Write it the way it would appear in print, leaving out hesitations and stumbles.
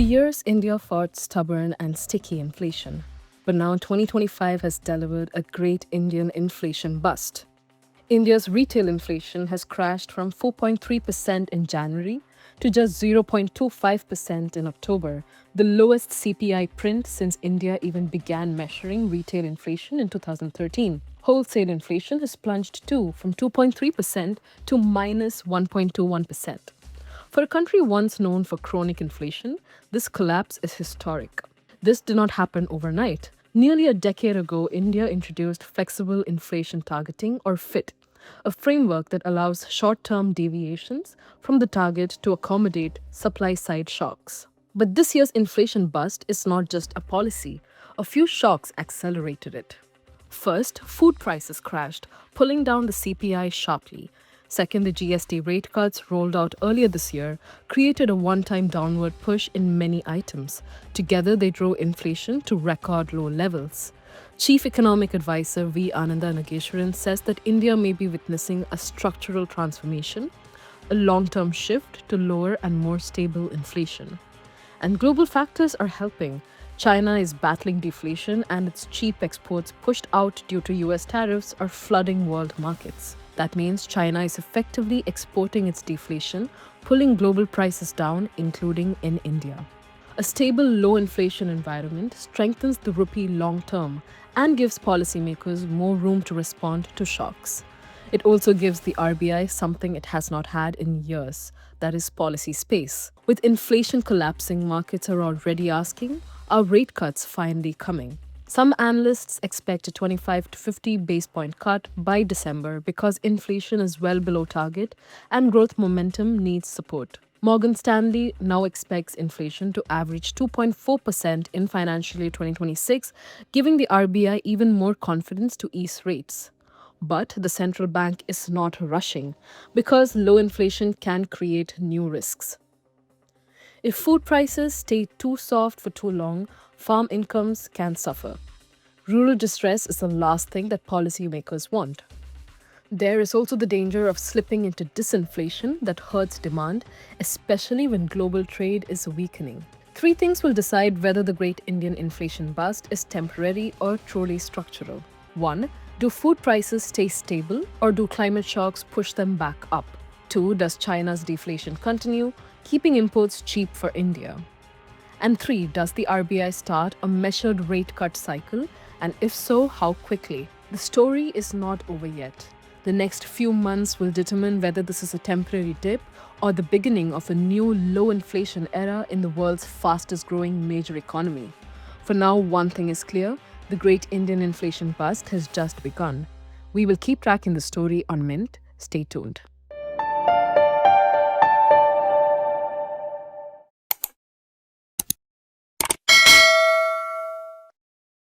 years, India fought stubborn and sticky inflation. But now 2025 has delivered a great Indian inflation bust. India's retail inflation has crashed from 4.3% in January to just 0.25% in October, the lowest CPI print since India even began measuring retail inflation in 2013. Wholesale inflation has plunged too, from 2.3% to minus 1.21%. For a country once known for chronic inflation, this collapse is historic. This did not happen overnight. Nearly a decade ago, India introduced flexible inflation targeting, or FIT, a framework that allows short-term deviations from the target to accommodate supply-side shocks. But this year's inflation bust is not just a policy. A few shocks accelerated it. First, food prices crashed, pulling down the CPI sharply. Second, the GST rate cuts rolled out earlier this year created a one-time downward push in many items. Together, they drove inflation to record low levels. Chief Economic Advisor V. Ananda Nageshwaran says that India may be witnessing a structural transformation, a long-term shift to lower and more stable inflation. And global factors are helping. China is battling deflation, and its cheap exports pushed out due to US tariffs are flooding world markets. That means China is effectively exporting its deflation, pulling global prices down, including in India. A stable, low inflation environment strengthens the rupee long term and gives policymakers more room to respond to shocks. It also gives the RBI something it has not had in years, that is, policy space. With inflation collapsing, markets are already asking, are rate cuts finally coming? Some analysts expect a 25 to 50 base point cut by December because inflation is well below target and growth momentum needs support. Morgan Stanley now expects inflation to average 2.4% in financial year 2026, giving the RBI even more confidence to ease rates. But the central bank is not rushing because low inflation can create new risks. If food prices stay too soft for too long, farm incomes can suffer. Rural distress is the last thing that policymakers want. There is also the danger of slipping into disinflation that hurts demand, especially when global trade is weakening. Three things will decide whether the great Indian inflation bust is temporary or truly structural. 1. Do food prices stay stable, or do climate shocks push them back up? 2. Does China's deflation continue, keeping imports cheap for India? And 3. Does the RBI start a measured rate cut cycle, and if so, how quickly? The story is not over yet. The next few months will determine whether this is a temporary dip or the beginning of a new low inflation era in the world's fastest growing major economy. For now, one thing is clear: the great Indian inflation bust has just begun. We will keep tracking the story on Mint. Stay tuned.